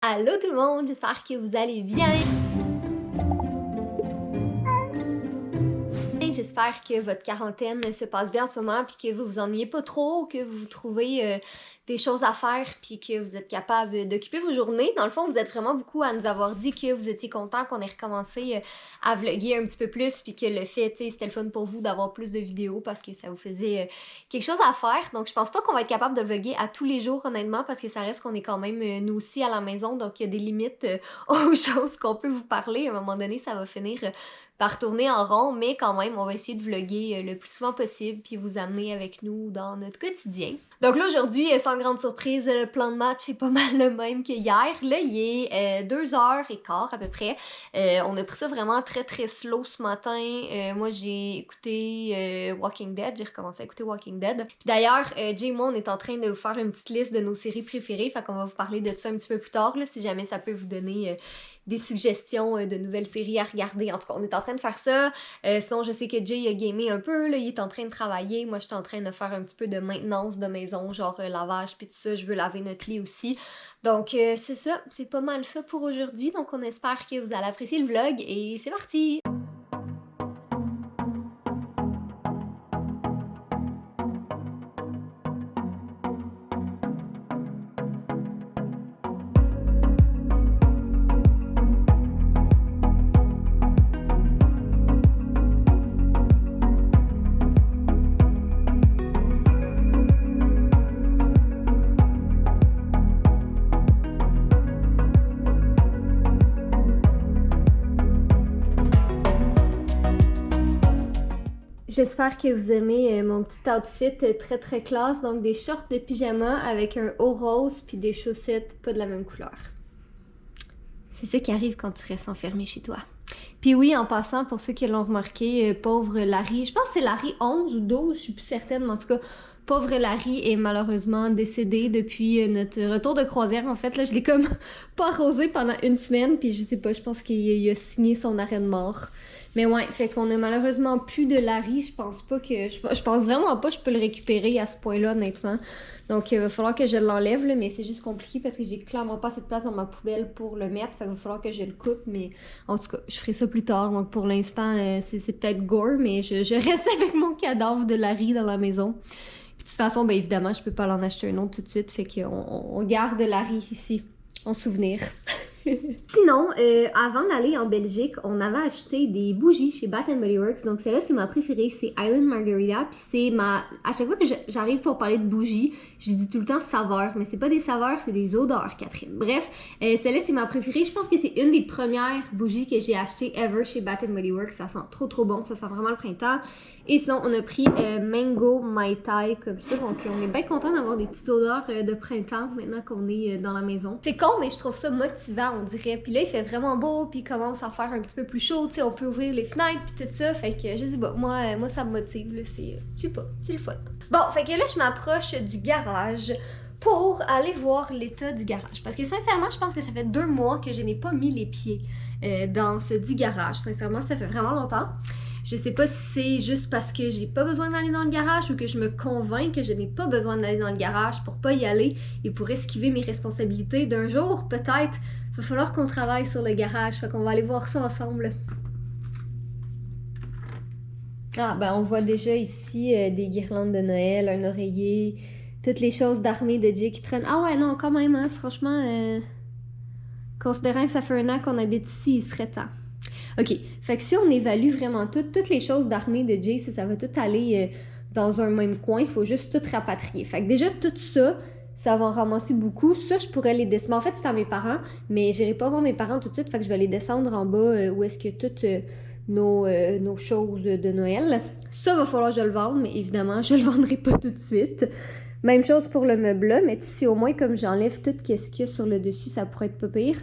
Allô tout le monde, j'espère que vous allez bien. J'espère que votre quarantaine se passe bien en ce moment, puis que vous vous ennuyez pas trop, que vous trouvez des choses à faire, puis que vous êtes capable d'occuper vos journées. Dans le fond, vous êtes vraiment beaucoup à nous avoir dit que vous étiez content qu'on ait recommencé à vlogger un petit peu plus, puis que le fait, tu sais, c'était le fun pour vous d'avoir plus de vidéos parce que ça vous faisait quelque chose à faire. Donc, je pense pas qu'on va être capable de vlogger à tous les jours, honnêtement, parce que ça reste qu'on est quand même, nous aussi, à la maison, donc il y a des limites aux choses qu'on peut vous parler. À un moment donné, ça va finir par tourner en rond, mais quand même, on va essayer de vlogger le plus souvent possible puis vous amener avec nous dans notre quotidien. Donc là, aujourd'hui, sans grande surprise, le plan de match est pas mal le même que hier. Là, il est 2h15 à peu près. On a pris ça vraiment très très slow ce matin. Moi, j'ai écouté Walking Dead. J'ai recommencé à écouter Walking Dead. Puis d'ailleurs, Jay et moi, on est en train de vous faire une petite liste de nos séries préférées. Fait qu'on va vous parler de ça un petit peu plus tard, là, si jamais ça peut vous donner des suggestions de nouvelles séries à regarder. En tout cas, on est en train de faire ça. Sinon, je sais que Jay a gamé un peu, là, il est en train de travailler. Moi, je suis en train de faire un petit peu de maintenance de maison, genre lavage puis tout ça. Je veux laver notre lit aussi. Donc, c'est ça. C'est pas mal ça pour aujourd'hui. Donc, on espère que vous allez apprécier le vlog et c'est parti! J'espère que vous aimez mon petit outfit très très classe, donc des shorts de pyjama avec un haut rose puis des chaussettes pas de la même couleur. C'est ça qui arrive quand tu restes enfermé chez toi. Puis oui, en passant, pour ceux qui l'ont remarqué, pauvre Larry, je pense que c'est Larry 11 ou 12, je suis plus certaine, mais en tout cas, pauvre Larry est malheureusement décédé depuis notre retour de croisière. En fait, là, je l'ai comme pas arrosé pendant une semaine, puis je sais pas, je pense qu'il a signé son arrêt de mort. Mais ouais, fait qu'on a malheureusement plus de Larry. Je pense pas que. Je pense vraiment pas que je peux le récupérer à ce point-là, honnêtement. Donc, il va falloir que je l'enlève, là, mais c'est juste compliqué parce que j'ai clairement pas assez de place dans ma poubelle pour le mettre. Fait qu'il va falloir que je le coupe, mais en tout cas, je ferai ça plus tard. Donc, pour l'instant, c'est peut-être gore, mais je reste avec mon cadavre de Larry dans la maison. Puis, de toute façon, ben évidemment, je peux pas l'en acheter un autre tout de suite. Fait qu'on garde Larry ici, en souvenir. Sinon, avant d'aller en Belgique, on avait acheté des bougies chez Bath Body Works. Donc celle-là, c'est ma préférée, c'est Island Margarita. Puis c'est ma... À chaque fois que j'arrive pour parler de bougies, je dis tout le temps saveur. Mais c'est pas des saveurs, c'est des odeurs, Catherine. Bref, celle-là, c'est ma préférée. Je pense que c'est une des premières bougies que j'ai achetées ever chez Bath Body Works. Ça sent trop trop bon, ça sent vraiment le printemps. Et sinon, on a pris Mango Mai Tai comme ça. Donc, on est bien content d'avoir des petites odeurs de printemps maintenant qu'on est dans la maison. C'est con, mais je trouve ça motivant, on dirait. Puis là, il fait vraiment beau, puis il commence à faire un petit peu plus chaud. Tu sais, on peut ouvrir les fenêtres, puis tout ça. Fait que, je sais pas, moi ça me motive. Là, c'est, je sais pas, c'est le fun. Bon, fait que là, je m'approche du garage pour aller voir l'état du garage. Parce que sincèrement, je pense que ça fait 2 mois que je n'ai pas mis les pieds dans ce dit garage. Sincèrement, ça fait vraiment longtemps. Je sais pas si c'est juste parce que j'ai pas besoin d'aller dans le garage ou que je me convainc que je n'ai pas besoin d'aller dans le garage pour pas y aller et pour esquiver mes responsabilités. D'un jour, peut-être, va falloir qu'on travaille sur le garage. Fait qu'on va aller voir ça ensemble. Ah, ben on voit déjà ici des guirlandes de Noël, un oreiller, toutes les choses d'armée de Jay qui traînent. Ah ouais, non, quand même, hein, franchement, considérant que ça fait 1 an qu'on habite ici, il serait temps. OK, fait que si on évalue vraiment toutes les choses d'armée de Jay, ça va tout aller dans un même coin, il faut juste tout rapatrier. Fait que déjà, tout ça, ça va en ramasser beaucoup. Ça, je pourrais les descendre. En fait, c'est à mes parents, mais j'irai pas voir mes parents tout de suite, fait que je vais les descendre en bas où est-ce que toutes nos choses de Noël. Ça, va falloir que je le vende, mais évidemment, je le vendrai pas tout de suite. Même chose pour le meuble, mais si au moins, comme j'enlève tout ce qu'il y a sur le dessus, ça pourrait être pas pire.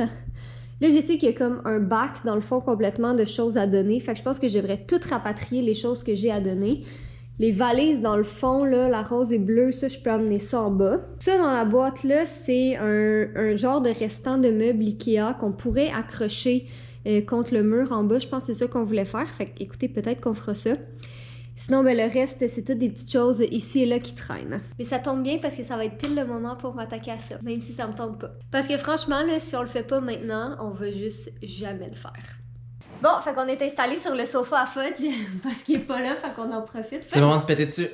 Là, je sais qu'il y a comme un bac, dans le fond, complètement de choses à donner. Fait que je pense que je devrais tout rapatrier les choses que j'ai à donner. Les valises, dans le fond, là, la rose et bleue, ça, je peux amener ça en bas. Ça, dans la boîte-là, c'est un genre de restant de meubles Ikea qu'on pourrait accrocher contre le mur en bas. Je pense que c'est ça qu'on voulait faire. Fait que, écoutez, peut-être qu'on fera ça. Sinon, ben, le reste, c'est toutes des petites choses ici et là qui traînent. Mais ça tombe bien parce que ça va être pile le moment pour m'attaquer à ça, même si ça me tombe pas. Parce que franchement, là, si on le fait pas maintenant, on va juste jamais le faire. Bon, fait qu'on est installé sur le sofa à Fudge parce qu'il est pas là, fait qu'on en profite. C'est le moment de péter dessus.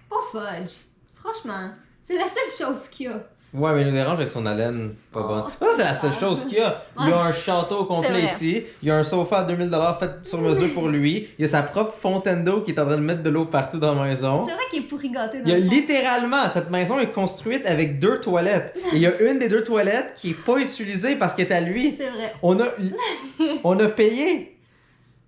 Pas Fudge. Franchement, c'est la seule chose qu'il y a. Ouais, mais il nous dérange avec son haleine pas bonne. Oh, Ça, c'est la seule chose qu'il y a. Il y a un château complet ici. Il y a un sofa à 2000$ fait sur mesure pour lui. Il y a sa propre fontaine d'eau qui est en train de mettre de l'eau partout dans la maison. C'est vrai qu'il est pourri gâté dans Il y a le fond. littéralement, cette maison est construite avec 2 toilettes. Et il y a une des 2 toilettes qui est pas utilisée parce qu'elle est à lui. C'est vrai. On a payé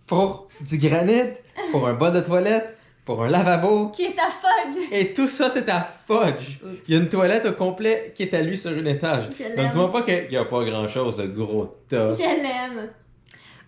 pour du granit, pour un bol de toilette, pour un lavabo. Qui est à Fudge. Et tout ça, c'est à Fudge. Oups. Il y a une toilette au complet qui est à lui sur un étage. Je l'aime. Donc dis-moi pas qu'il y a pas grand-chose de gros tas. Je l'aime.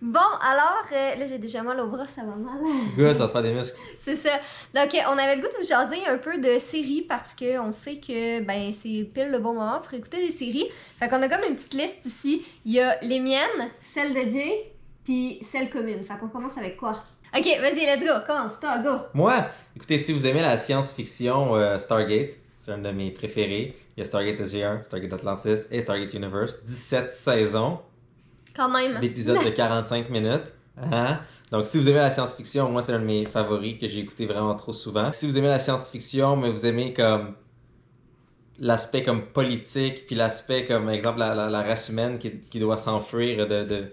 Bon, alors, là, j'ai déjà mal au bras, ça va mal. Good, ça te fait des muscles. C'est ça. Donc, on avait le goût de vous jaser un peu de séries parce qu'on sait que, ben, c'est pile le bon moment pour écouter des séries. Fait qu'on a comme une petite liste ici. Il y a les miennes, celles de Jay, puis celles communes. Fait qu'on commence avec quoi? Ok, vas-y, let's go. Commence, toi, go. Moi, écoutez, si vous aimez la science-fiction, Stargate, c'est un de mes préférés. Il y a Stargate SG1, Stargate Atlantis et Stargate Universe. 17 saisons Quand même. d'épisodes de 45 minutes. Hein? Donc, si vous aimez la science-fiction, moi, c'est un de mes favoris que j'ai écouté vraiment trop souvent. Si vous aimez la science-fiction, mais vous aimez comme l'aspect comme politique, puis l'aspect comme, exemple, la race humaine qui doit s'enfuir de...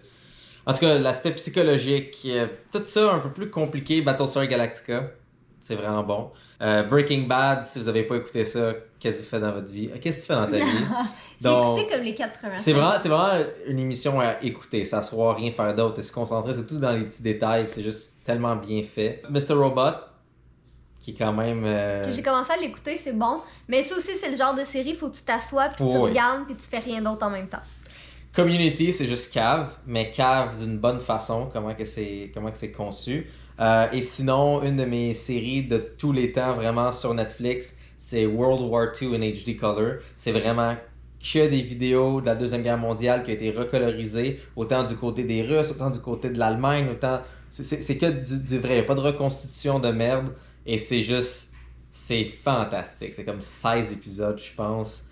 En tout cas, l'aspect psychologique, tout ça un peu plus compliqué, Battlestar Galactica, c'est vraiment bon. Breaking Bad, si vous n'avez pas écouté ça, qu'est-ce que vous faites dans votre vie? Qu'est-ce que tu fais dans ta vie? J'ai Donc, écouté comme les 4 premières c'est vraiment une émission à écouter, s'asseoir, rien faire d'autre et se concentrer surtout dans les petits détails, puis c'est juste tellement bien fait. Mr. Robot, qui est quand même... Que j'ai commencé à l'écouter, c'est bon. Mais ça aussi, c'est le genre de série, faut que tu t'assoies, puis tu Oui. regardes, puis tu fais rien d'autre en même temps. Community, c'est juste cave, mais cave d'une bonne façon, comment que c'est conçu. Et sinon, une de mes séries de tous les temps, vraiment sur Netflix, c'est World War II in HD Color. C'est vraiment que des vidéos de la Deuxième Guerre mondiale qui ont été recolorisées, autant du côté des Russes, autant du côté de l'Allemagne, autant... C'est que du vrai, il n'y a pas de reconstitution de merde, et c'est fantastique. C'est comme 16 épisodes, je pense.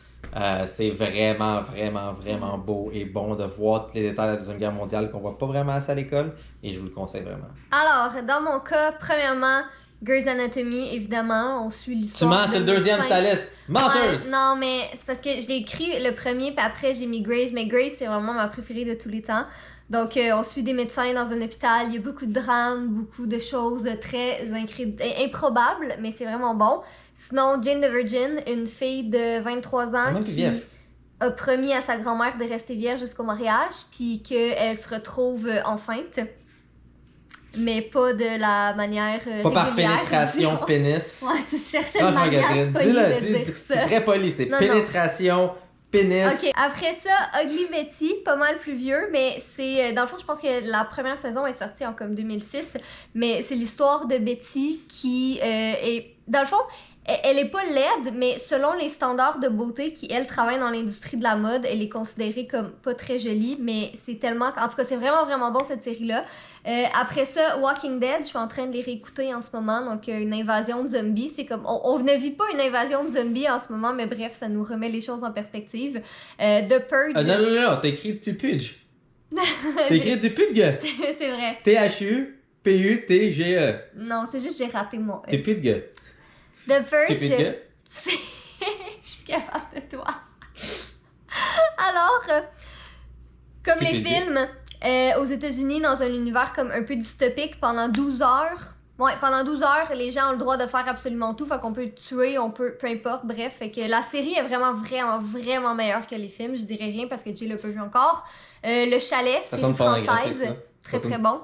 C'est vraiment, vraiment, vraiment beau et bon de voir tous les détails de la Deuxième Guerre mondiale qu'on voit pas vraiment assez à l'école, et je vous le conseille vraiment. Alors, dans mon cas, premièrement, Grey's Anatomy, évidemment, on suit Tu l'histoire. mens, c'est le deuxième sur ta liste. Menteuse! Ouais, non, mais c'est parce que je l'ai écrit le premier, puis après j'ai mis Grey's, mais Grey's, c'est vraiment ma préférée de tous les temps. Donc, on suit des médecins dans un hôpital, il y a beaucoup de drames, beaucoup de choses très improbables, mais c'est vraiment bon. Sinon, Jane the Virgin, une fille de 23 ans qui a promis à sa grand-mère de rester vierge jusqu'au mariage, puis qu'elle se retrouve enceinte. Mais pas de la manière pas par régulière, pénétration disons. pénis. Ouais, tu cherchais une manière polie de dire ça. C'est très poli, c'est Non, pénétration pénis. Ok, après ça, Ugly Betty, pas mal plus vieux, mais c'est... Dans le fond, je pense que la première saison est sortie en comme 2006, mais c'est l'histoire de Betty qui est... Dans le fond, elle est pas laide, mais selon les standards de beauté qui, elle, travaille dans l'industrie de la mode, elle est considérée comme pas très jolie, mais c'est tellement... En tout cas, c'est vraiment, vraiment bon, cette série-là. Après ça, Walking Dead, je suis en train de les réécouter en ce moment, donc une invasion de zombies, c'est comme... On ne vit pas une invasion de zombies en ce moment, mais bref, ça nous remet les choses en perspective. The Purge... Non, t'as écrit du pudge. T'as écrit du pudge. C'est vrai. T-H-U-P-U-T-G-E. Non, c'est juste j'ai raté mon T'es pudge. The Purge, T'es pudge. c'est... Je suis capable de toi. Alors, comme les films, aux États-Unis, dans un univers comme un peu dystopique, pendant 12 heures... Ouais, pendant 12 heures, les gens ont le droit de faire absolument tout, fait qu'on peut tuer, on peut... Peu importe, bref. Fait que la série est vraiment, vraiment, vraiment meilleure que les films. Je dirais rien parce que Jay l'a pas vu encore. Le Chalet, c'est une française. Très, très bon.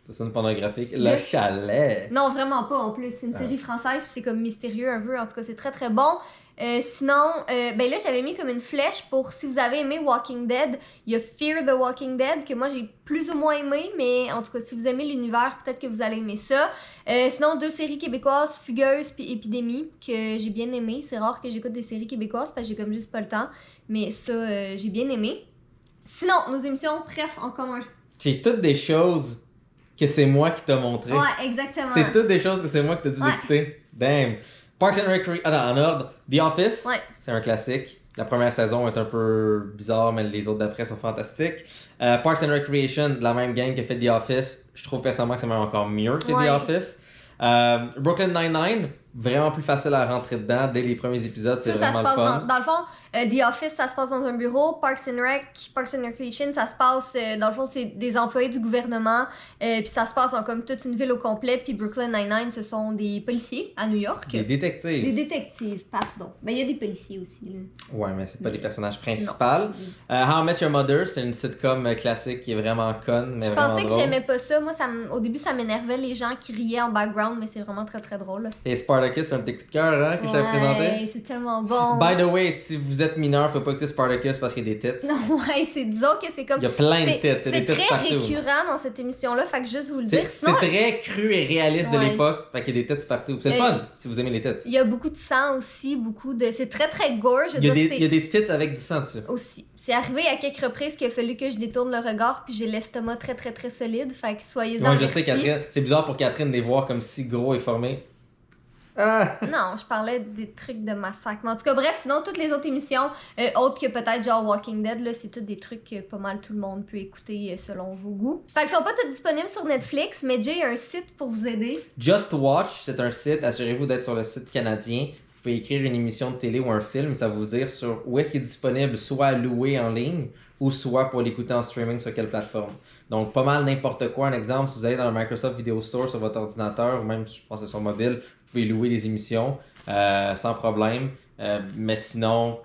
Ça sonne pornographique. Le Chalet. Non, vraiment pas en plus. C'est une série française, puis c'est comme mystérieux un peu. En tout cas, c'est très très bon. Sinon, ben là, j'avais mis comme une flèche pour si vous avez aimé Walking Dead. Il y a Fear the Walking Dead que moi j'ai plus ou moins aimé, mais en tout cas, si vous aimez l'univers, peut-être que vous allez aimer ça. Sinon, 2 séries québécoises, Fugueuse puis Épidémie, que j'ai bien aimé. C'est rare que j'écoute des séries québécoises parce que j'ai comme juste pas le temps, mais ça, j'ai bien aimé. Sinon, nos émissions, bref, en commun. C'est toutes des choses que c'est moi qui t'ai montré. Ouais, exactement. C'est toutes des choses que c'est moi qui t'ai dit d'écouter. Damn. Parks and Recreation. Attends, en ordre. The Office. Ouais. C'est un classique. La première saison est un peu bizarre, mais les autres d'après sont fantastiques. Parks and Recreation, de la même gang que fait The Office. Je trouve personnellement que c'est même encore mieux que The Office. Brooklyn Nine-Nine, vraiment plus facile à rentrer dedans dès les premiers épisodes, c'est vraiment le fun. Dans le fond, The Office, ça se passe dans un bureau. Parks and Recreation, ça se passe, dans le fond, c'est des employés du gouvernement. Puis ça se passe dans comme toute une ville au complet. Puis Brooklyn Nine-Nine, ce sont des policiers à New York. Des détectives. Des détectives, pardon. Ben, il y a des policiers aussi. Là. Ouais, mais c'est pas des personnages principaux. Non. How I Met Your Mother, c'est une sitcom classique qui est vraiment conne, mais vraiment drôle. Je pensais que j'aimais pas ça. Moi, au début, ça m'énervait les gens qui riaient en background, mais c'est vraiment très très drôle. Et Spartacus, c'est un de tes coups de cœur, hein, que je t'avais présenté. Ouais, c'est tellement bon. By the way, si vous êtes mineur, faut pas écouter Spartacus parce qu'il y a des tits. Non, ouais, disons que c'est comme. Il y a plein de tits, c'est des tits partout. C'est très récurrent dans cette émission-là, fait que juste vous le dire. C'est très cru et réaliste de l'époque, fait qu'il y a des tits partout. C'est le fun si vous aimez les tits. Il y a beaucoup de sang aussi, c'est très très gore. Il y a des tits avec du sang dessus. Aussi. C'est arrivé à quelques reprises qu'il a fallu que je détourne le regard, puis j'ai l'estomac très très très solide, fait que soyez-en Moi, je sais, Catherine, c'est bizarre pour Catherine de les voir comme si gros et formés. Ah. Non, je parlais des trucs de massacre. Mais en tout cas, bref, sinon, toutes les autres émissions, autres que peut-être genre Walking Dead, là, c'est toutes des trucs que pas mal tout le monde peut écouter selon vos goûts. Fait qu'ils sont pas tous disponibles sur Netflix, mais Jay a un site pour vous aider. Just Watch, c'est un site, assurez-vous d'être sur le site canadien. Vous pouvez écrire une émission de télé ou un film, ça va vous dire sur où est-ce qu'il est disponible, soit à louer en ligne ou soit pour l'écouter en streaming sur quelle plateforme. Donc, pas mal n'importe quoi. Un exemple, si vous allez dans le Microsoft Video Store sur votre ordinateur ou même, je pense, sur mobile, vous pouvez louer des émissions sans problème. Mais sinon,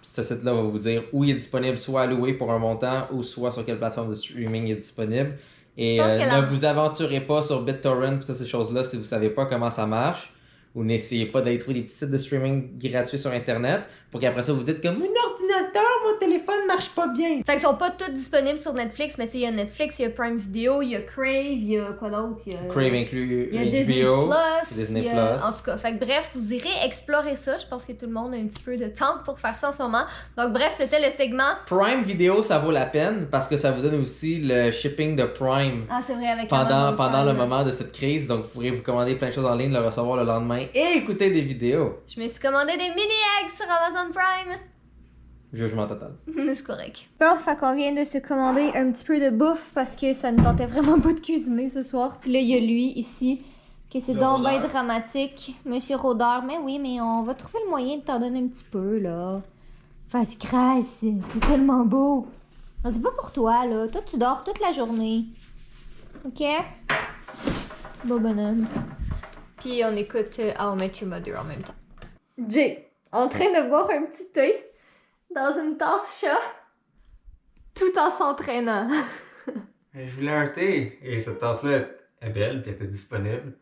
ce site-là va vous dire où il est disponible, soit à louer pour un montant ou soit sur quelle plateforme de streaming il est disponible. Et ne vous aventurez pas sur BitTorrent et toutes ces choses-là si vous ne savez pas comment ça marche. Ou n'essayez pas d'aller trouver des petits sites de streaming gratuits sur Internet pour qu'après ça vous dites comme mon ordinateur, mon téléphone marche pas bien. Fait qu'ils sont pas tous disponibles sur Netflix, mais tu sais, il y a Netflix, il y a Prime Video, il y a Crave, il y a quoi d'autre? Crave inclut il y a HBO, Disney Plus. En tout cas, fait que bref, vous irez explorer ça. Je pense que tout le monde a un petit peu de temps pour faire ça en ce moment. Donc bref, c'était le segment. Prime Video, ça vaut la peine parce que ça vous donne aussi le shipping de Prime. Ah, c'est vrai, avec pendant le moment de cette crise. Donc vous pourrez vous commander plein de choses en ligne, le recevoir le lendemain et écouter des vidéos. Je me suis commandé des mini-eggs sur Amazon Prime. Jugement total. C'est correct. Bon, fait qu'on vient de se commander un petit peu de bouffe parce que ça ne tentait vraiment pas de cuisiner ce soir. Puis là, il y a lui ici, que c'est donc bien dramatique. Monsieur Rôdeur, mais oui, mais on va trouver le moyen de t'en donner un petit peu, là. Face crasse, t'es tellement beau. C'est pas pour toi, là. Toi, tu dors toute la journée. OK? Beau bonhomme. Puis on écoute How I Met Your Mother en même temps. Jay, en train de boire un petit thé dans une tasse chat, tout en s'entraînant. Je voulais un thé et cette tasse-là est belle puis elle était disponible.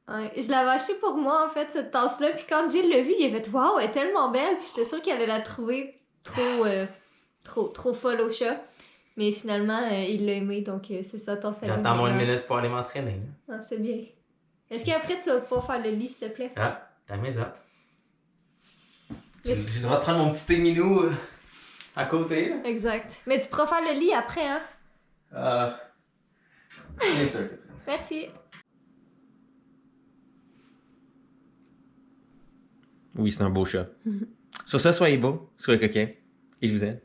Ouais, je l'avais acheté pour moi en fait, cette tasse-là. Puis quand Jay l'a vue, il a fait waouh, elle est tellement belle. Puis j'étais sûre qu'elle allait la trouver trop folle au chat. Mais finalement, il l'a aimé, donc c'est ça, tasse à J'attends moins une minute pour aller m'entraîner. Ah, c'est bien. Est-ce qu'après tu vas pouvoir faire le lit, s'il te plaît? Ah, t'as mes up. J'ai le droit de prendre mon petit thé minou à côté. Là. Exact. Mais tu pourras faire le lit après, hein? Bien sûr. Merci. Oui, c'est un beau chat. Sur ça, soyez beau, soyez coquin, et je vous aime.